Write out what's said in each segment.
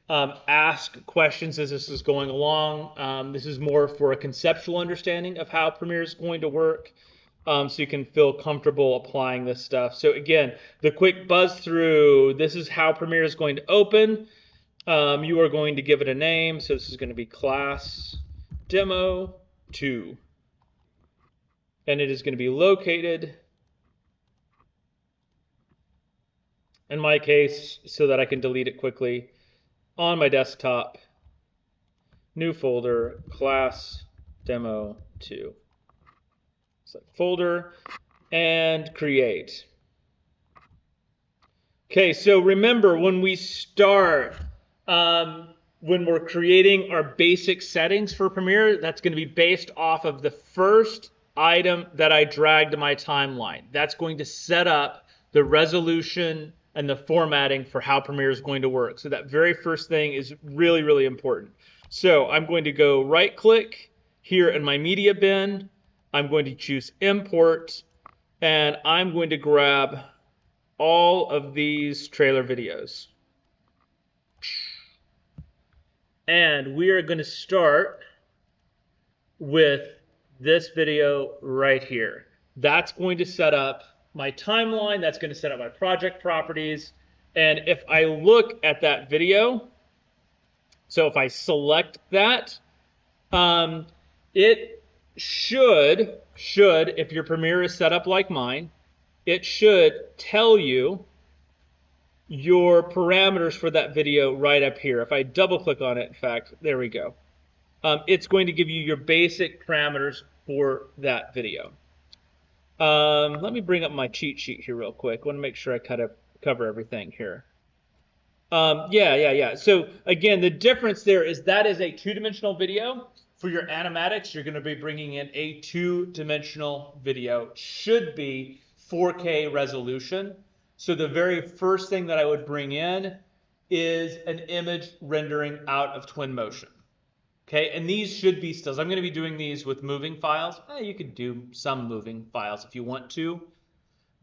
Ask questions as this is going along. This is more for a conceptual understanding of how Premiere is going to work, so you can feel comfortable applying this stuff. So again, the quick buzz through, this is how Premiere is going to open. You are going to give it a name. So this is going to be class demo 2. And it is going to be located, in my case, so that I can delete it quickly, on my desktop. New folder, class demo 2. Select folder and create. Okay, so remember when we start, when we're creating our basic settings for Premiere, that's going to be based off of the first item that I dragged to my timeline. That's going to set up the resolution and the formatting for how Premiere is going to work. So that very first thing is really, really important. So I'm going to go right click here in my media bin. I'm going to choose import, and I'm going to grab all of these trailer videos. And we are going to start with this video right here. That's going to set up my timeline. That's going to set up my project properties. And if I look at that video, so if I select that, it should, if your Premiere is set up like mine, it should tell you your parameters for that video right up here. If I double click on it, in fact, there we go. It's going to give you your basic parameters for that video. Let me bring up my cheat sheet here real quick. I want to make sure I kind of cover everything here. Yeah. So again, the difference there is that is a two-dimensional video. For your animatics, you're going to be bringing in a two-dimensional video. Should be 4K resolution. So the very first thing that I would bring in is an image rendering out of Twinmotion. Okay, and these should be stills. I'm going to be doing these with moving files. You could do some moving files if you want to.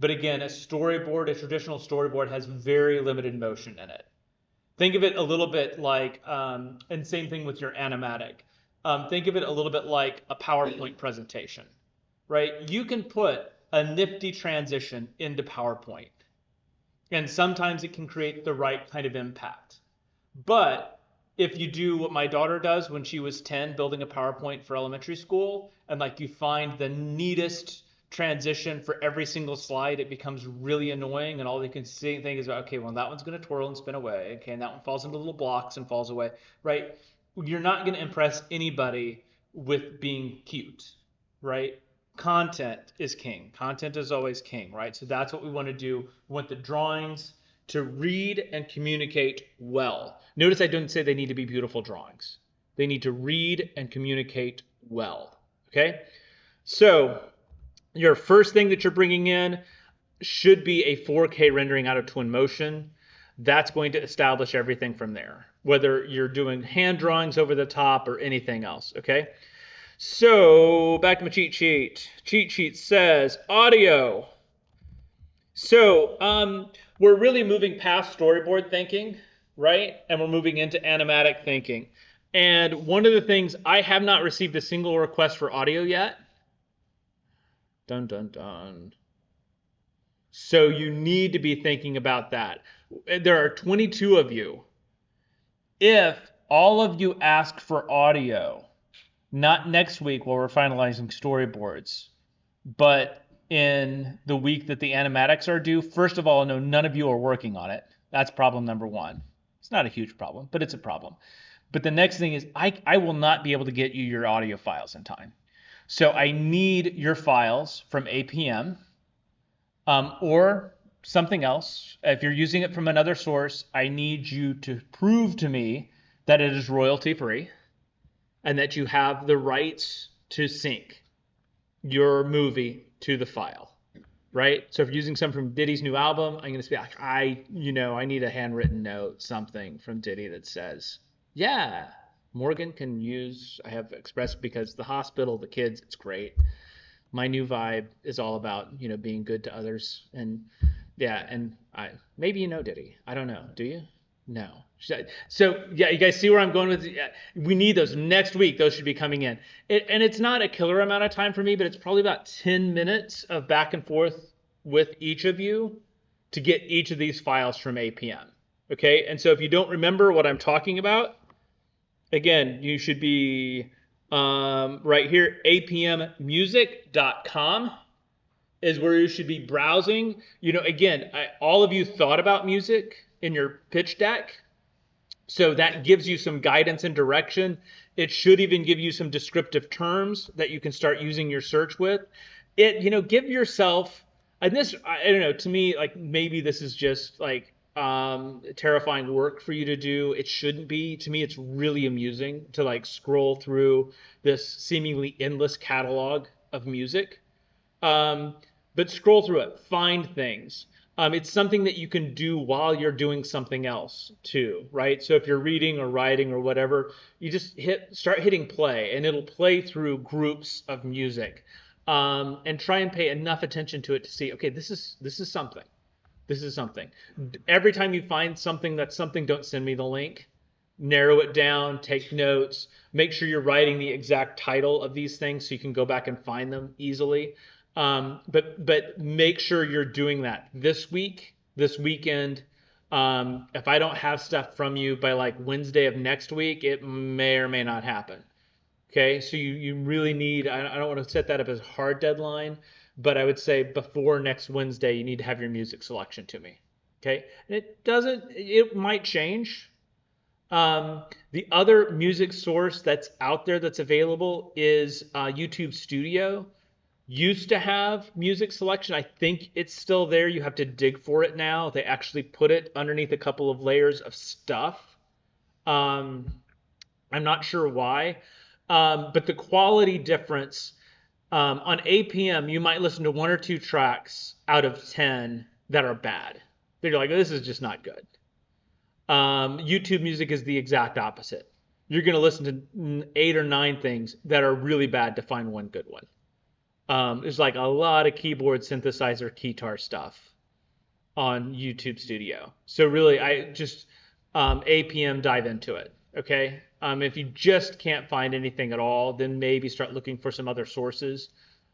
But again, a storyboard, a traditional storyboard, has very limited motion in it. Think of it a little bit like, and same thing with your animatic. Think of it a little bit like a PowerPoint presentation, right? You can put a nifty transition into PowerPoint, and sometimes it can create the right kind of impact. But if you do what my daughter does when she was 10, building a PowerPoint for elementary school, and like you find the neatest transition for every single slide, it becomes really annoying, and all you can think is, okay, well, that one's going to twirl and spin away, okay, and that one falls into little blocks and falls away, right? You're not going to impress anybody with being cute, right? Content is king. Content is always king, right? So that's what we want to do. We want the drawings to read and communicate well. Notice I didn't say they need to be beautiful drawings. They need to read and communicate well, okay? So your first thing that you're bringing in should be a 4K rendering out of Twinmotion. That's going to establish everything from there, whether you're doing hand drawings over the top or anything else, okay? So back to my cheat sheet. Cheat sheet says audio. So we're really moving past storyboard thinking, right? And we're moving into animatic thinking. And one of the things, I have not received a single request for audio yet. Dun, dun, dun. So you need to be thinking about that. There are 22 of you. If all of you ask for audio, not next week while we're finalizing storyboards, but in the week that the animatics are due, first of all, I know none of you are working on it. That's problem number one. It's not a huge problem, but it's a problem. But the next thing is I will not be able to get you your audio files in time. So I need your files from APM or something else. If you're using it from another source, I need you to prove to me that it is royalty free and that you have the rights to sync your movie to the file, right? So if you're using some from Diddy's new album, I'm going to be like, I need a handwritten note, something from Diddy that says, yeah, Morgan can use, I have expressed because the hospital, the kids, it's great. My new vibe is all about, being good to others. And yeah, and maybe you know Diddy. I don't know. Do you? No. So yeah, you guys see where I'm going with it? We need those next week. Those should be coming in. And it's not a killer amount of time for me, but it's probably about 10 minutes of back and forth with each of you to get each of these files from APM. Okay. And so if you don't remember what I'm talking about, again, you should be right here, apmmusic.com is where you should be browsing. Again, all of you thought about music in your pitch deck. So that gives you some guidance and direction. It should even give you some descriptive terms that you can start using your search with. Give yourself, and this, I don't know, to me, like maybe this is just like terrifying work for you to do. It shouldn't be. To me, it's really amusing to like scroll through this seemingly endless catalog of music. But scroll through it, find things. It's something that you can do while you're doing something else too, right? So if you're reading or writing or whatever, you just start hitting play, and it'll play through groups of music, and try and pay enough attention to it to see, okay, this is something. This is something. Every time you find something that's something, don't send me the link. Narrow it down, take notes, make sure you're writing the exact title of these things so you can go back and find them easily. But make sure you're doing that this week, this weekend. If I don't have stuff from you by like Wednesday of next week, it may or may not happen. Okay, so you really need, I don't want to set that up as a hard deadline, but I would say before next Wednesday, you need to have your music selection to me. Okay, and it might change. The other music source that's out there that's available is YouTube Studio. Used to have music selection. I think it's still there. You have to dig for it now. They actually put it underneath a couple of layers of stuff. I'm not sure why. But the quality difference on APM, you might listen to 1 or 2 tracks out of 10 that are bad. They're like, this is just not good. YouTube music is the exact opposite. You're going to listen to 8 or 9 things that are really bad to find one good one. There's like a lot of keyboard synthesizer guitar stuff on YouTube Studio. So really, I just APM, dive into it. Okay. If you just can't find anything at all, then maybe start looking for some other sources.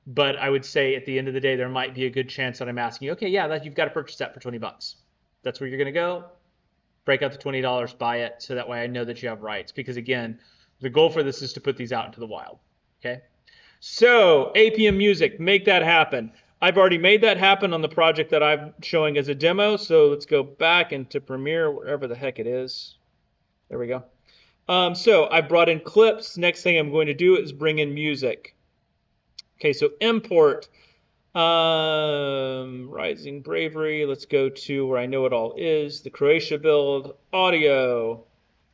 But I would say at the end of the day, there might be a good chance that I'm asking you, okay, yeah, you've got to purchase that for $20. That's where you're going to go. Break out the $20, buy it, so that way I know that you have rights. Because again, the goal for this is to put these out into the wild. Okay. So APM Music, make that happen. I've already made that happen on the project that I'm showing as a demo. So let's go back into Premiere, wherever the heck it is. There we go. So I brought in clips. Next thing I'm going to do is bring in music. Okay, so import Rising Bravery. Let's go to where I know it all is, the Croatia build, audio.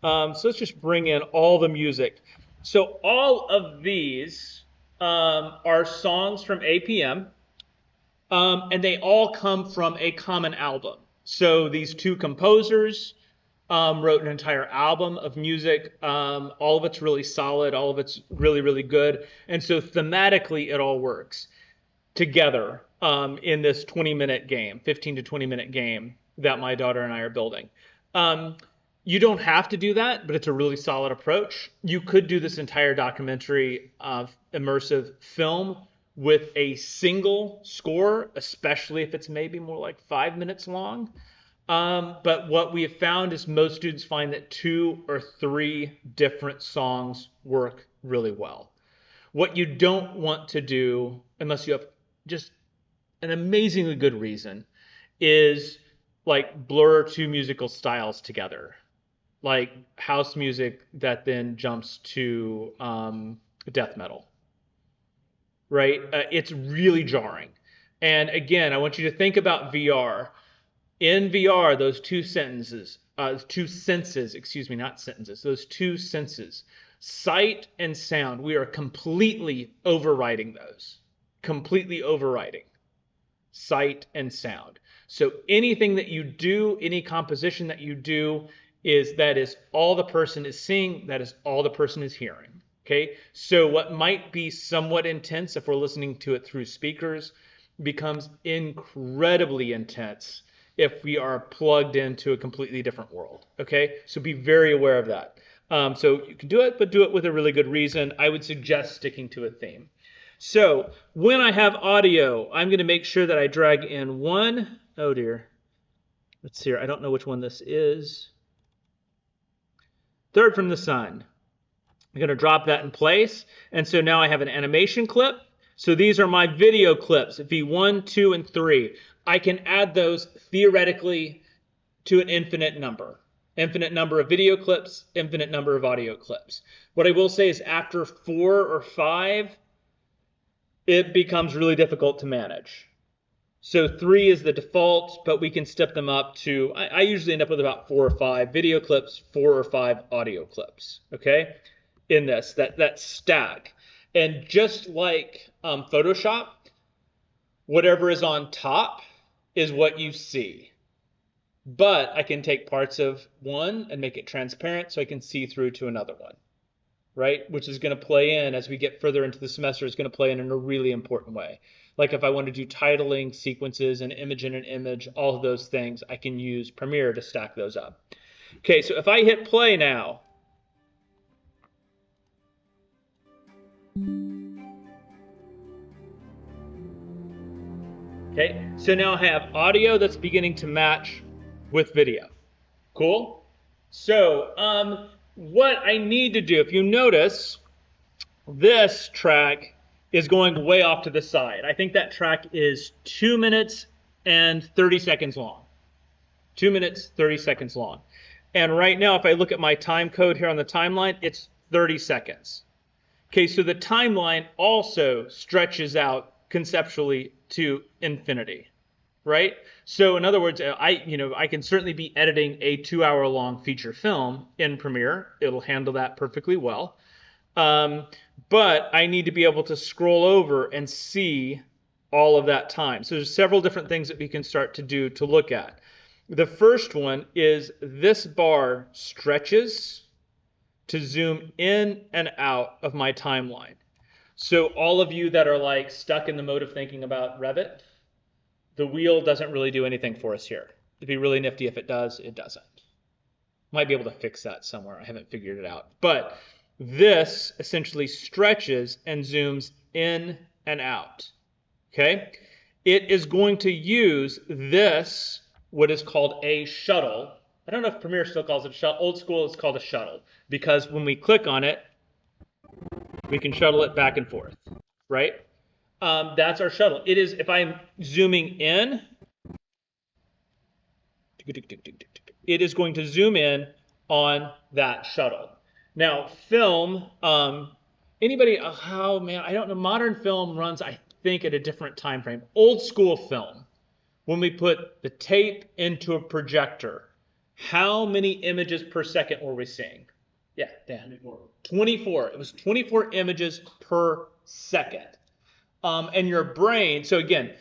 So let's just bring in all the music. So all of these are songs from APM, and they all come from a common album. So these 2 composers wrote an entire album of music. All of it's really solid. All of it's really, really good. And so thematically, it all works together in this 20-minute game, 15 to 20-minute game that my daughter and I are building. You don't have to do that, but it's a really solid approach. You could do this entire documentary of immersive film with a single score, especially if it's maybe more like 5 minutes long. But what we have found is most students find that 2 or 3 different songs work really well. What you don't want to do, unless you have just an amazingly good reason, is like blur 2 musical styles together. Like house music that then jumps to death metal, right? It's really jarring. And again, I want you to think about VR. In VR, those 2 senses, not sentences, those 2 senses, sight and sound, we are completely overriding those. Completely overriding sight and sound. So anything that you do, any composition that you do, that is all the person is seeing, that is all the person is hearing. Okay, so what might be somewhat intense if we're listening to it through speakers becomes incredibly intense if we are plugged into a completely different world. Okay, so be very aware of that. So you can do it, but do it with a really good reason. I would suggest sticking to a theme. So when I have audio, I'm going to make sure that I drag in one. Oh dear. Let's see here. I don't know which one this is. Third from the sun. I'm going to drop that in place. And so now I have an animation clip. So these are my video clips, V1, 2, and 3. I can add those theoretically to an infinite number. Infinite number of video clips, infinite number of audio clips. What I will say is after 4 or 5, it becomes really difficult to manage. So 3 is the default, but we can step them up to, I usually end up with about 4 or 5 video clips, 4 or 5 audio clips, okay, in this, that stack. And just like Photoshop, whatever is on top is what you see. But I can take parts of one and make it transparent so I can see through to another one, right? Which is going to play in, as we get further into the semester, is going to play in a really important way. Like if I want to do titling, sequences, an image in an image, all of those things, I can use Premiere to stack those up. Okay, so if I hit play now, okay, so now I have audio that's beginning to match with video. Cool? So what I need to do, if you notice, this track is going way off to the side. I think that track is 2 minutes and 30 seconds long. 2 minutes, 30 seconds long. And right now, if I look at my time code here on the timeline, it's 30 seconds. Okay, so the timeline also stretches out conceptually to infinity, right? So in other words, I can certainly be editing a 2-hour-long feature film in Premiere. It'll handle that perfectly well. But I need to be able to scroll over and see all of that time. So there's several different things that we can start to do to look at. The first one is this bar stretches to zoom in and out of my timeline. So all of you that are like stuck in the mode of thinking about Revit, the wheel doesn't really do anything for us here. It'd be really nifty if it does. It doesn't. Might be able to fix that somewhere. I haven't figured it out. But this essentially stretches and zooms in and out. Okay? It is going to use this, what is called a shuttle. I don't know if Premiere still calls it a shuttle. Old school, it's called a shuttle. Because when we click on it, we can shuttle it back and forth. Right? That's our shuttle. It is, if I'm zooming in, it is going to zoom in on that shuttle. Now, film, anybody, oh man, I don't know, modern film runs, I think, at a different time frame. Old school film, when we put the tape into a projector, how many images per second were we seeing? Yeah, Dan. 24. It was 24 images per second. And your brain, so again,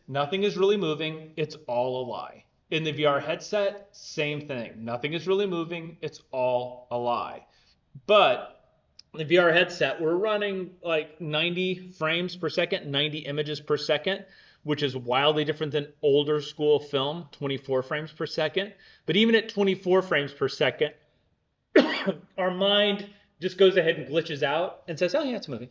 nothing is really moving, it's all a lie. In the VR headset, same thing. Nothing is really moving, it's all a lie. But the VR headset, we're running like 90 frames per second, 90 images per second, which is wildly different than older school film, 24 frames per second. But even at 24 frames per second, our mind just goes ahead and glitches out and says, oh yeah, it's moving.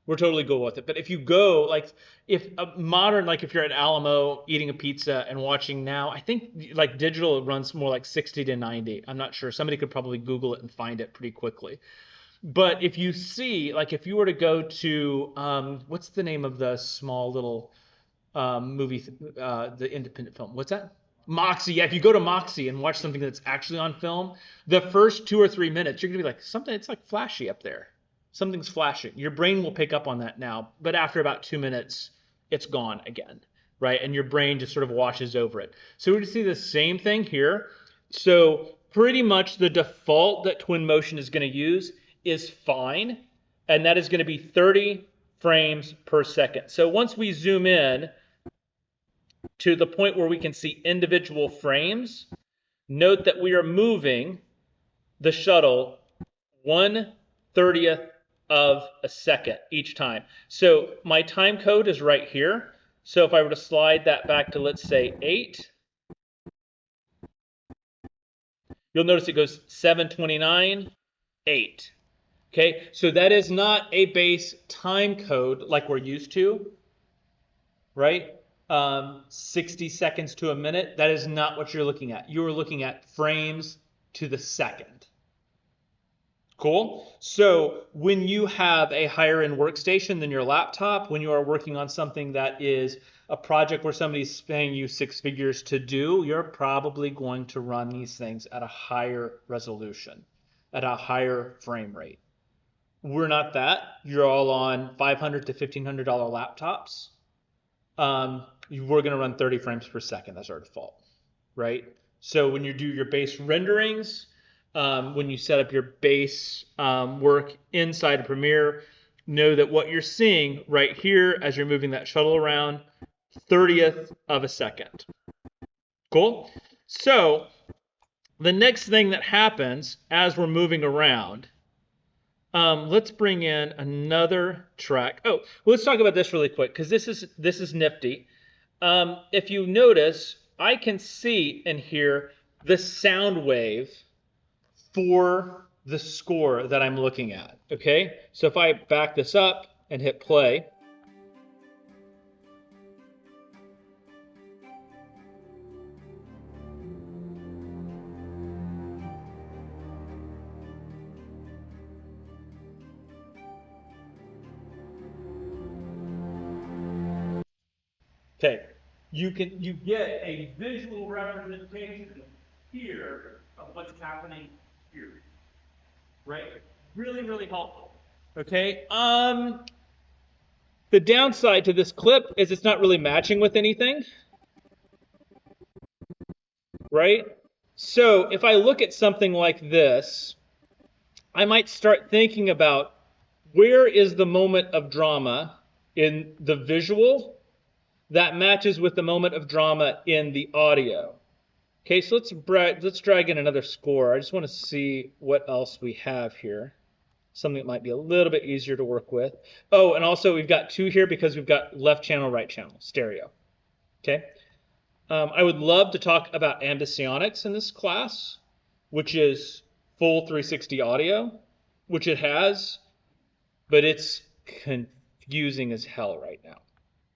We're totally good with it. But if you go, like, if you're at Alamo eating a pizza and watching now, I think like digital runs more like 60 to 90. I'm not sure. Somebody could probably Google it and find it pretty quickly. But if you see, like, if you were to go to, what's the name of the small little movie, the independent film? What's that? Moxie. Yeah, if you go to Moxie and watch something that's actually on film, the first 2 or 3 minutes, you're going to be like, it's like flashy up there. Something's flashing. Your brain will pick up on that now, but after about 2 minutes, it's gone again, right? And your brain just sort of washes over it. So we see the same thing here. So pretty much the default that Twinmotion is going to use is fine, and that is going to be 30 frames per second. So once we zoom in to the point where we can see individual frames, note that we are moving the shuttle 1/30th of a second each time. So my time code is right here. So if I were to slide that back to, let's say, 8, you'll notice it goes 729, 8. Okay, so that is not a base time code like we're used to, right? 60 seconds to a minute. That is not what you're looking at. You're looking at frames to the second. Cool. So when you have a higher end workstation than your laptop, when you are working on something that is a project where somebody's paying you 6 figures to do, you're probably going to run these things at a higher resolution, at a higher frame rate. We're not that. You're all on $500 to $1,500 laptops. We're going to run 30 frames per second. That's our default, right? So when you do your base renderings, when you set up your base work inside of Premiere, know that what you're seeing right here as you're moving that shuttle around, 30th of a second. Cool? So the next thing that happens as we're moving around, let's bring in another track. Oh, let's talk about this really quick because this is nifty. If you notice, I can see and hear the sound wave for the score that I'm looking at. Okay, so if I back this up and hit play, okay, you get a visual representation here of what's happening here, right? Really, really helpful. Okay. The downside to this clip is it's not really matching with anything, right? So if I look at something like this, I might start thinking about where is the moment of drama in the visual that matches with the moment of drama in the audio. Okay, so let's drag in another score. I just want to see what else we have here. Something that might be a little bit easier to work with. Oh, and also we've got 2 here because we've got left channel, right channel, stereo. Okay. I would love to talk about ambisonics in this class, which is full 360 audio, which it has, but it's confusing as hell right now.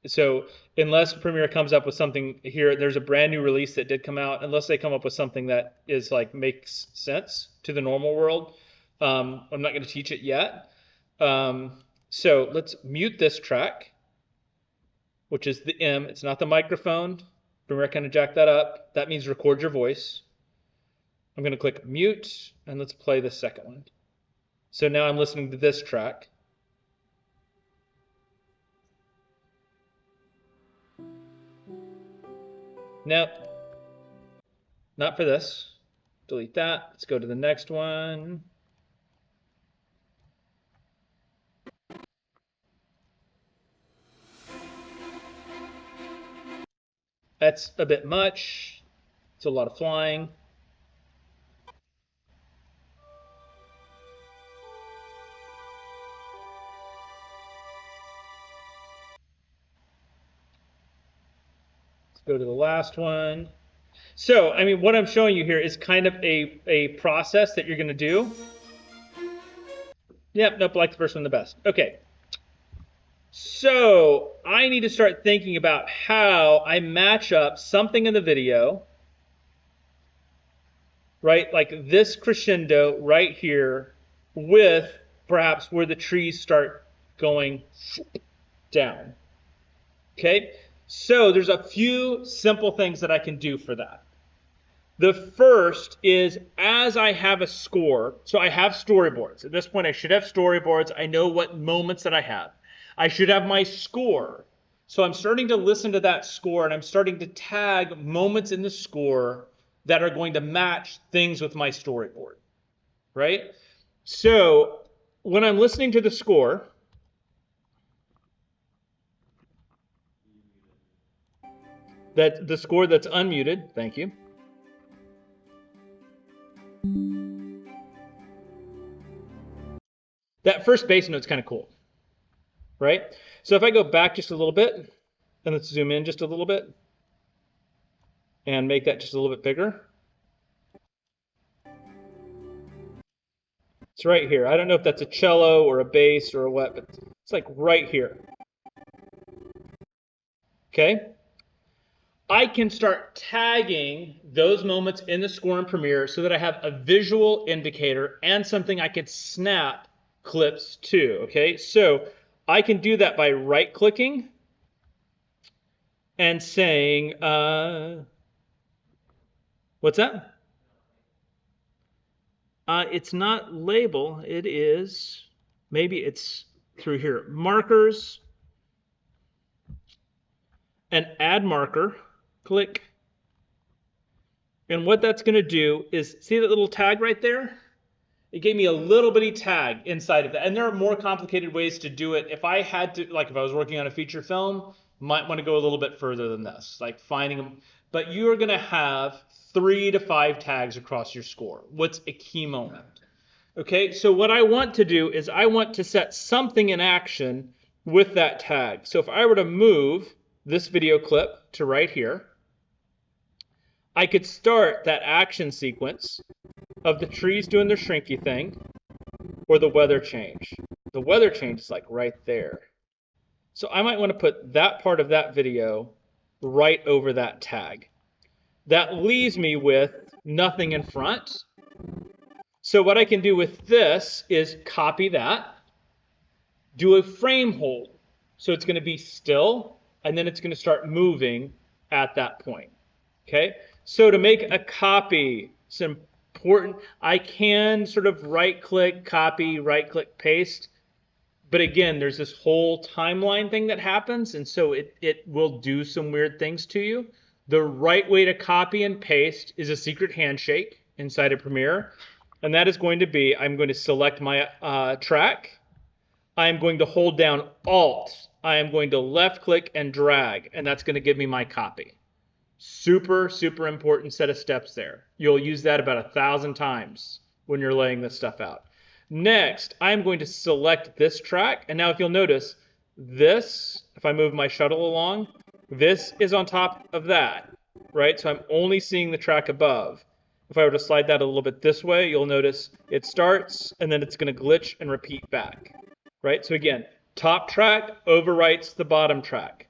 So unless Premiere comes up with something here, there's a brand new release that did come out. Unless they come up with something that is like makes sense to the normal world, I'm not going to teach it yet. So let's mute this track, which is the M. It's not the microphone. Premiere kind of jacked that up. That means record your voice. I'm going to click mute, and let's play the second one. So now I'm listening to this track. Nope, not for this. Delete that. Let's go to the next one. That's a bit much. It's a lot of flying. Let's go to the last one. So, I mean, what I'm showing you here is kind of a process that you're going to do. Yep, nope, like the first one the best. Okay. So, I need to start thinking about how I match up something in the video, right? Like this crescendo right here with perhaps where the trees start going down. Okay? So, there's a few simple things that I can do for that. The first is as I have a score, so I have storyboards. At this point, I should have storyboards. I know what moments that I have. I should have my score. So I'm starting to listen to that score and I'm starting to tag moments in the score that are going to match things with my storyboard, right? So when I'm listening to the score, that the score that's unmuted, thank you. That first bass note's kind of cool, right? So if I go back just a little bit, and let's zoom in just a little bit, and make that just a little bit bigger. It's right here. I don't know if that's a cello or a bass or a what, but it's like right here. Okay? I can start tagging those moments in the score in Premiere so that I have a visual indicator and something I could snap clips to. Okay? So I can do that by right-clicking and saying, what's that? It's not label. It is, maybe it's through here. Markers and add marker. Click. And what that's going to do is, see that little tag right there? It gave me a little bitty tag inside of that. And there are more complicated ways to do it. If I had to, like if I was working on a feature film, might want to go a little bit further than this, like finding them. But you're going to have 3 to 5 tags across your score. What's a key moment? Okay, so what I want to do is I want to set something in action with that tag. So if I were to move this video clip to right here, I could start that action sequence of the trees doing their shrinky thing or the weather change. The weather change is like right there. So I might want to put that part of that video right over that tag. That leaves me with nothing in front. So what I can do with this is copy that, do a frame hold. So it's going to be still, and then it's going to start moving at that point. Okay? So to make a copy, it's important. I can sort of right-click, copy, right-click, paste. But again, there's this whole timeline thing that happens, and so it will do some weird things to you. The right way to copy and paste is a secret handshake inside of Premiere. And that is going to be, I'm going to select my track. I'm going to hold down Alt. I am going to left click and drag, and that's going to give me my copy. Super, super important set of steps there. You'll use that about 1,000 times when you're laying this stuff out. Next, I'm going to select this track, and now if you'll notice, this, if I move my shuttle along, this is on top of that, right? So I'm only seeing the track above. If I were to slide that a little bit this way, you'll notice it starts and then it's going to glitch and repeat back, right? So again, top track overwrites the bottom track.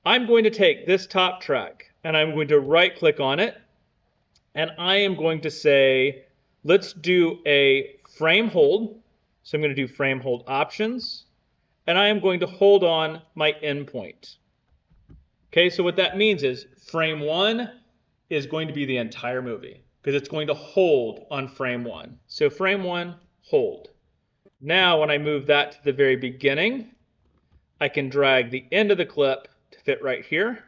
I'm going to take this top track and I'm going to right click on it and I am going to say, let's do a frame hold. So I'm going to do frame hold options and I am going to hold on my endpoint. Okay, so what that means is frame 1 is going to be the entire movie because it's going to hold on frame 1. So frame 1, hold. Now when I move that to the very beginning, I can drag the end of the clip to fit right here,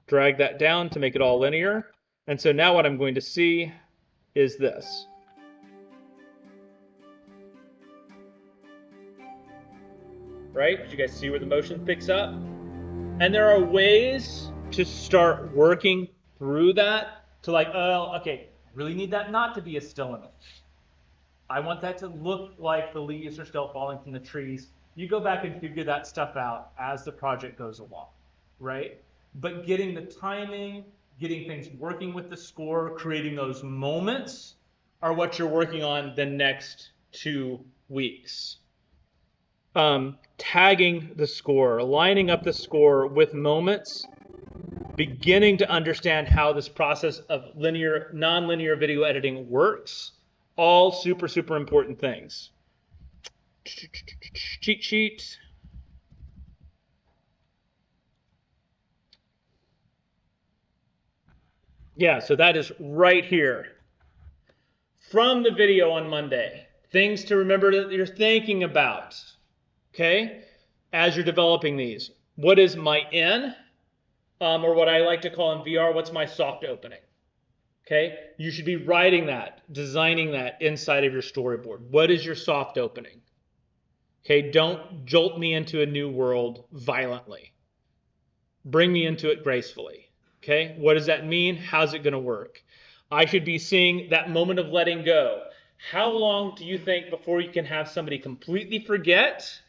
drag that down to make it all linear. And so now what I'm going to see is this. Right? Did you guys see where the motion picks up? And there are ways to start working through that to like, oh, okay, I really need that not to be a still image. I want that to look like the leaves are still falling from the trees. You go back and figure that stuff out as the project goes along, right? But getting the timing, getting things working with the score, creating those moments are what you're working on the next 2 weeks. Tagging the score, lining up the score with moments, beginning to understand how this process of linear, non-linear video editing works, all super, super important things. Cheat sheet. Yeah, so that is right here. From the video on Monday, things to remember that you're thinking about, okay, as you're developing these. What is my in, or what I like to call in VR, what's my soft opening? Okay, you should be writing that, designing that inside of your storyboard. What is your soft opening? Okay, don't jolt me into a new world violently. Bring me into it gracefully. Okay, what does that mean? How's it going to work? I should be seeing that moment of letting go. How long do you think before you can have somebody completely forget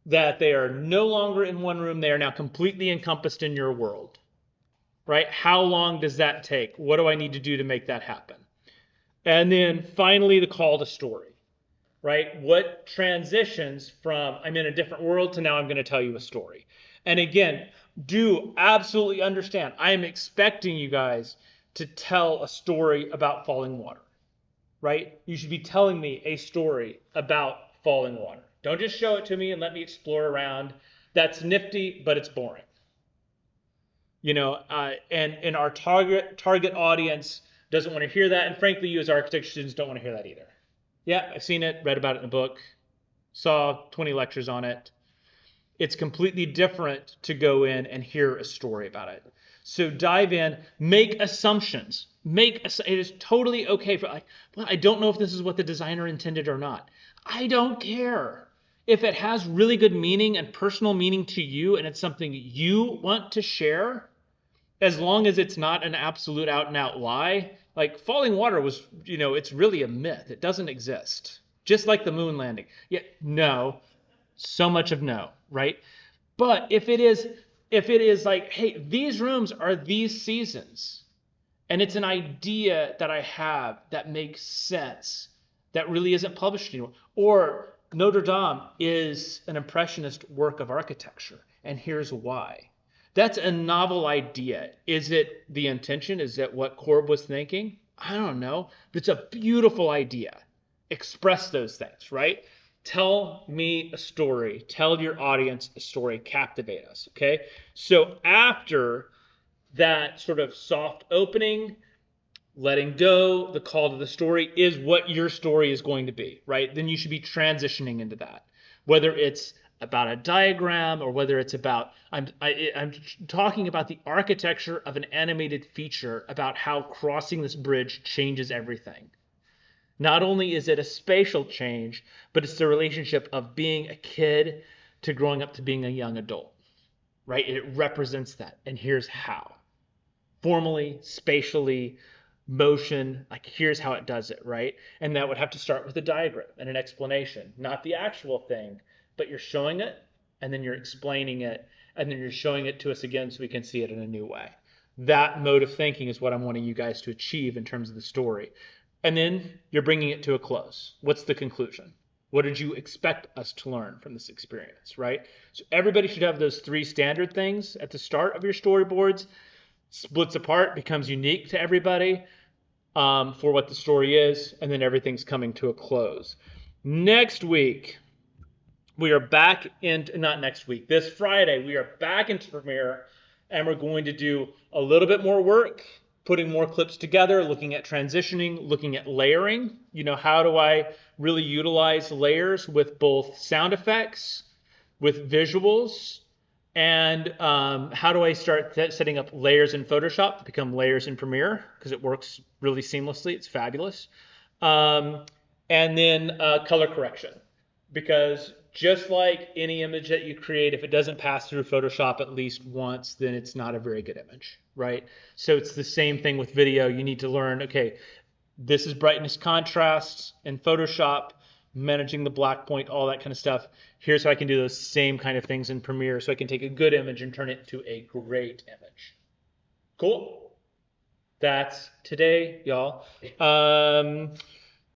that they are no longer in one room, they are now completely encompassed in your world? Right? How long does that take? What do I need to do to make that happen? And then finally, the call to story. right? What transitions from I'm in a different world to now I'm going to tell you a story. And again, do absolutely understand. I am expecting you guys to tell a story about falling water, right? You should be telling me a story about falling water. Don't just show it to me and let me explore around. That's nifty, but it's boring. And our target audience doesn't want to hear that, and frankly, you as architecture students don't want to hear that either. Yeah, I've seen it, read about it in a book, saw 20 lectures on it. It's completely different to go in and hear a story about it. So dive in, make assumptions. It is totally okay for well, I don't know if this is what the designer intended or not. I don't care. If it has really good meaning and personal meaning to you and it's something you want to share, as long as it's not an absolute out and out lie, like falling water was, it's really a myth. It doesn't exist. Just like the moon landing. Yeah, no, so much of no, right? But if it is like, hey, these rooms are these seasons, and it's an idea that I have that makes sense, that really isn't published anymore, or Notre Dame is an impressionist work of architecture, and here's why. That's a novel idea. Is it the intention? Is that what Corb was thinking? I don't know. But it's a beautiful idea. Express those things, right? Tell me a story. Tell your audience a story. Captivate us, okay? So after that sort of soft opening, letting go, the call to the story is what your story is going to be, right? Then you should be transitioning into that. Whether it's about a diagram or whether it's about, I'm talking about the architecture of an animated feature, about how crossing this bridge changes everything. Not only is it a spatial change, but it's the relationship of being a kid to growing up to being a young adult, right? It represents that. And here's how. Formally, spatially, motion, like here's how it does it, right? And that would have to start with a diagram and an explanation, not the actual thing, but you're showing it, and then you're explaining it, and then you're showing it to us again so we can see it in a new way. That mode of thinking is what I'm wanting you guys to achieve in terms of the story. And then you're bringing it to a close. What's the conclusion? What did you expect us to learn from this experience, right? So everybody should have those 3 standard things at the start of your storyboards. Splits apart, becomes unique to everybody for what the story is, and then everything's coming to a close. Next week, we are back into, not next week, this Friday, we are back into Premiere, and we're going to do a little bit more work, putting more clips together, looking at transitioning, looking at layering. How do I really utilize layers with both sound effects, with visuals, and how do I start setting up layers in Photoshop to become layers in Premiere, because it works really seamlessly. It's fabulous. And then color correction, because just like any image that you create, if it doesn't pass through Photoshop at least once, then it's not a very good image, right? So it's the same thing with video. You need to learn, okay, this is brightness contrast in Photoshop, managing the black point, all that kind of stuff. Here's how I can do those same kind of things in Premiere so I can take a good image and turn it into a great image. Cool? That's today, y'all.